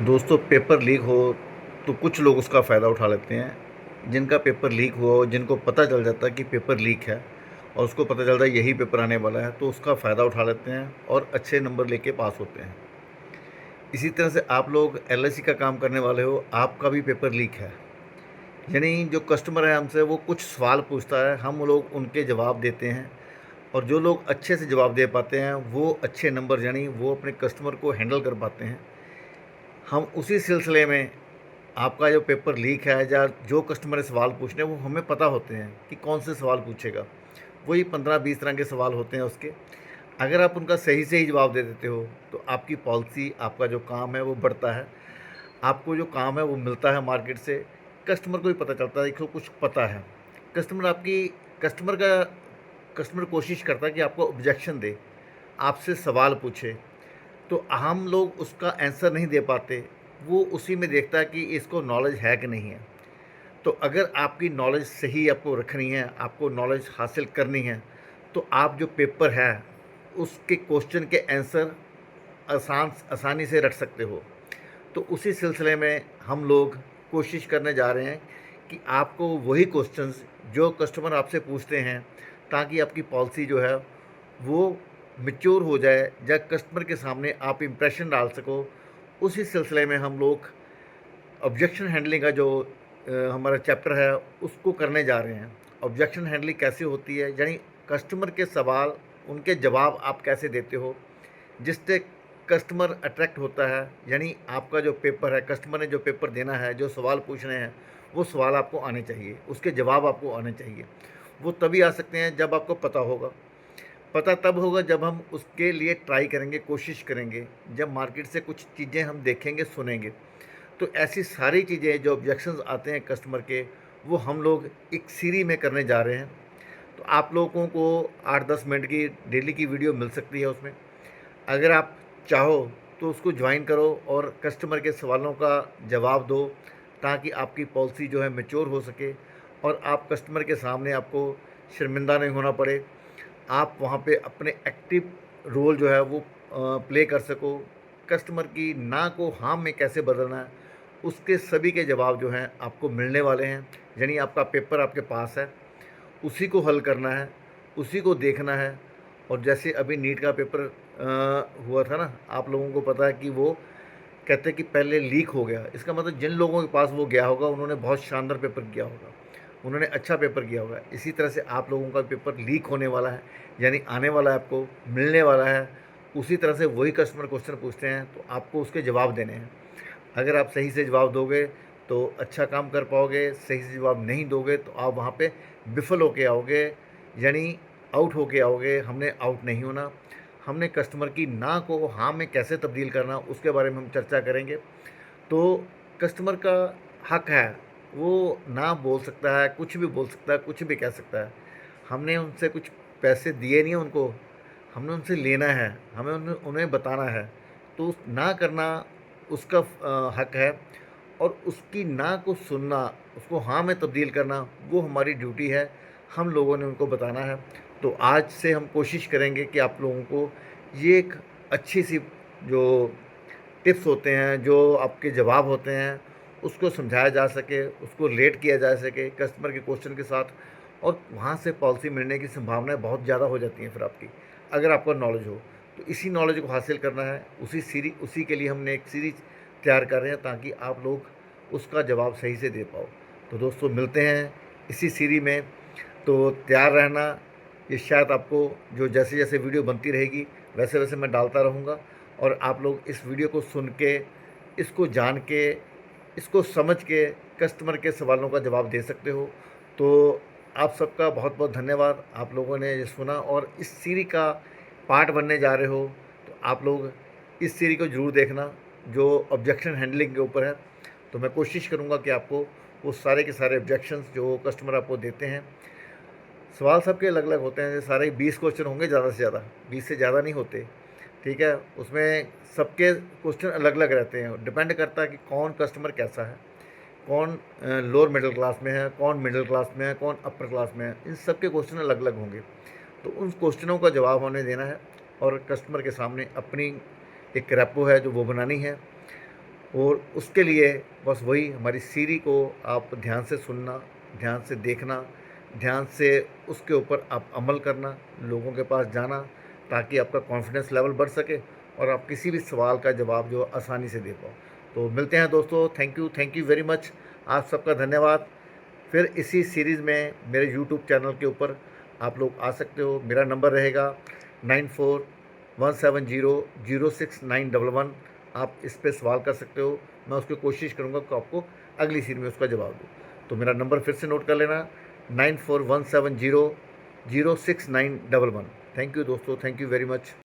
दोस्तों, paper leak हो तो कुछ लोग उसका फ़ायदा उठा लेते हैं। जिनका पेपर लीक हुआ हो, जिनको पता चल जाता है कि पेपर लीक है और उसको पता चलता है यही पेपर आने वाला है, तो उसका फ़ायदा उठा लेते हैं और अच्छे नंबर लेके पास होते हैं। इसी तरह से आप लोग एलआईसी का काम करने वाले हो, आपका भी पेपर लीक है। यानी जो कस्टमर है हमसे, वो कुछ सवाल पूछता है, हम लोग उनके जवाब देते हैं। और जो लोग अच्छे से जवाब दे पाते हैं वो अच्छे नंबर, यानी वो अपने कस्टमर को हैंडल कर पाते हैं। हम उसी सिलसिले में आपका जो पेपर लीक है या जो कस्टमर ने सवाल पूछने, वो हमें पता होते हैं कि कौन से सवाल पूछेगा। वही 15-20 तरह के सवाल होते हैं उसके। अगर आप उनका सही से ही जवाब दे देते हो तो आपकी पॉलिसी, आपका जो काम है वो बढ़ता है। आपको जो काम है वो मिलता है मार्केट से। कस्टमर को भी पता चलता है कि कुछ पता है। कस्टमर आपकी कस्टमर का कस्टमर कोशिश करता है कि आपको ऑब्जेक्शन दे, आपसे सवाल पूछे। तो हम लोग उसका आंसर नहीं दे पाते। वो उसी में देखता है कि इसको नॉलेज है कि नहीं है। तो अगर आपकी नॉलेज सही आपको रखनी है, आपको नॉलेज हासिल करनी है, तो आप जो पेपर है उसके क्वेश्चन के आंसर आसानी से रख सकते हो। तो उसी सिलसिले में हम लोग कोशिश करने जा रहे हैं कि आपको वही क्वेश्चंस जो कस्टमर आपसे पूछते हैं, ताकि आपकी पॉलिसी जो है वो मैच्योर हो जाए या कस्टमर के सामने आप इम्प्रेशन डाल सको। उसी सिलसिले में हम लोग ऑब्जेक्शन हैंडलिंग का जो हमारा चैप्टर है उसको करने जा रहे हैं। ऑब्जेक्शन हैंडलिंग कैसे होती है, यानी कस्टमर के सवाल, उनके जवाब आप कैसे देते हो जिससे कस्टमर अट्रैक्ट होता है। यानी आपका जो पेपर है, कस्टमर ने जो पेपर देना है, जो सवाल पूछने हैं, वो सवाल आपको आने चाहिए, उसके जवाब आपको आने चाहिए। वो तभी आ सकते हैं जब आपको पता होगा। पता तब होगा जब हम उसके लिए ट्राई करेंगे, कोशिश करेंगे, जब मार्केट से कुछ चीज़ें हम देखेंगे, सुनेंगे। तो ऐसी सारी चीज़ें जो ऑब्जेक्शंस आते हैं कस्टमर के, वो हम लोग एक सीरी में करने जा रहे हैं। तो आप लोगों को 8-10 मिनट की डेली की वीडियो मिल सकती है उसमें। अगर आप चाहो तो उसको ज्वाइन करो और कस्टमर के सवालों का जवाब दो, ताकि आपकी पॉलिसी जो है मैच्योर हो सके और आप कस्टमर के सामने, आपको शर्मिंदा नहीं होना पड़े। आप वहाँ पे अपने एक्टिव रोल जो है वो प्ले कर सको। कस्टमर की ना को हाँ में कैसे बदलना है, उसके सभी के जवाब जो हैं आपको मिलने वाले हैं। यानी आपका पेपर आपके पास है, उसी को हल करना है, उसी को देखना है। और जैसे अभी नीट का पेपर हुआ था ना, आप लोगों को पता है कि वो कहते हैं कि पहले लीक हो गया। इसका मतलब जिन लोगों के पास वो गया होगा उन्होंने बहुत शानदार पेपर किया होगा, उन्होंने अच्छा पेपर किया होगा। इसी तरह से आप लोगों का पेपर लीक होने वाला है, यानी आने वाला है, आपको मिलने वाला है। उसी तरह से वही कस्टमर क्वेश्चन पूछते हैं तो आपको उसके जवाब देने हैं। अगर आप सही से जवाब दोगे तो अच्छा काम कर पाओगे, सही से जवाब नहीं दोगे तो आप वहाँ पे विफल होके आओगे, यानी आउट होके आओगे। हमने आउट नहीं होना। हमने कस्टमर की ना को हाँ में कैसे तब्दील करना, उसके बारे में हम चर्चा करेंगे। तो कस्टमर का हक है, वो ना बोल सकता है, कुछ भी बोल सकता है, कुछ भी कह सकता है। हमने उनसे कुछ पैसे दिए नहीं हैं उनको, हमने उनसे लेना है, हमें उन्हें उन्हें बताना है। तो ना करना उसका हक है। और उसकी ना को सुनना, उसको हाँ में तब्दील करना, वो हमारी ड्यूटी है। हम लोगों ने उनको बताना है। तो आज से हम कोशिश करेंगे कि आप लोगों को ये एक अच्छी सी जो टिप्स होते हैं, जो आपके जवाब होते हैं, उसको समझाया जा सके, उसको रिलेट किया जा सके कस्टमर के क्वेश्चन के साथ। और वहाँ से पॉलिसी मिलने की संभावनाएं बहुत ज़्यादा हो जाती हैं फिर आपकी, अगर आपका नॉलेज हो। तो इसी नॉलेज को हासिल करना है, उसी के लिए हमने एक सीरीज तैयार कर रहे हैं, ताकि आप लोग उसका जवाब सही से दे पाओ। तो दोस्तों, मिलते हैं इसी सीरीज में। तो तैयार रहना। ये शायद आपको, जो जैसे जैसे वीडियो बनती रहेगी वैसे वैसे मैं डालता रहूँगा, और आप लोग इस वीडियो को सुन के, इसको जान के, इसको समझ के कस्टमर के सवालों का जवाब दे सकते हो। तो आप सबका बहुत बहुत धन्यवाद, आप लोगों ने ये सुना और इस सीरीज का पार्ट बनने जा रहे हो। तो आप लोग इस सीरीज को ज़रूर देखना, जो ऑब्जेक्शन हैंडलिंग के ऊपर है। तो मैं कोशिश करूँगा कि आपको वो सारे के सारे ऑब्जेक्शंस जो कस्टमर आपको देते हैं, सवाल सबके अलग अलग होते हैं। सारे 20 क्वेश्चन होंगे ज़्यादा से ज़्यादा, 20 से ज़्यादा नहीं होते। ठीक है, उसमें सबके क्वेश्चन अलग अलग रहते हैं। डिपेंड करता है कि कौन कस्टमर कैसा है, कौन लोअर मिडिल क्लास में है, कौन मिडिल क्लास में है, कौन अपर क्लास में है। इन सब के क्वेश्चन अलग अलग होंगे। तो उन क्वेश्चनों का जवाब हमें देना है और कस्टमर के सामने अपनी एक रेपो है जो वो बनानी है। और उसके लिए बस वही हमारी सीरी को आप ध्यान से सुनना, ध्यान से देखना, ध्यान से उसके ऊपर आप अमल करना, लोगों के पास जाना, ताकि आपका कॉन्फिडेंस लेवल बढ़ सके और आप किसी भी सवाल का जवाब जो आसानी से दे पाओ। तो मिलते हैं दोस्तों, थैंक यू वेरी मच, आप सबका धन्यवाद। फिर इसी सीरीज़ में मेरे यूट्यूब चैनल के ऊपर आप लोग आ सकते हो। मेरा नंबर रहेगा 9417006911। आप इस पे सवाल कर सकते हो, मैं उसकी कोशिश करूँगा कि आपको अगली सीरीज में उसका जवाब दूँ। तो मेरा नंबर फिर से नोट कर लेना, 941700069111। थैंक यू दोस्तों, थैंक यू वेरी मच।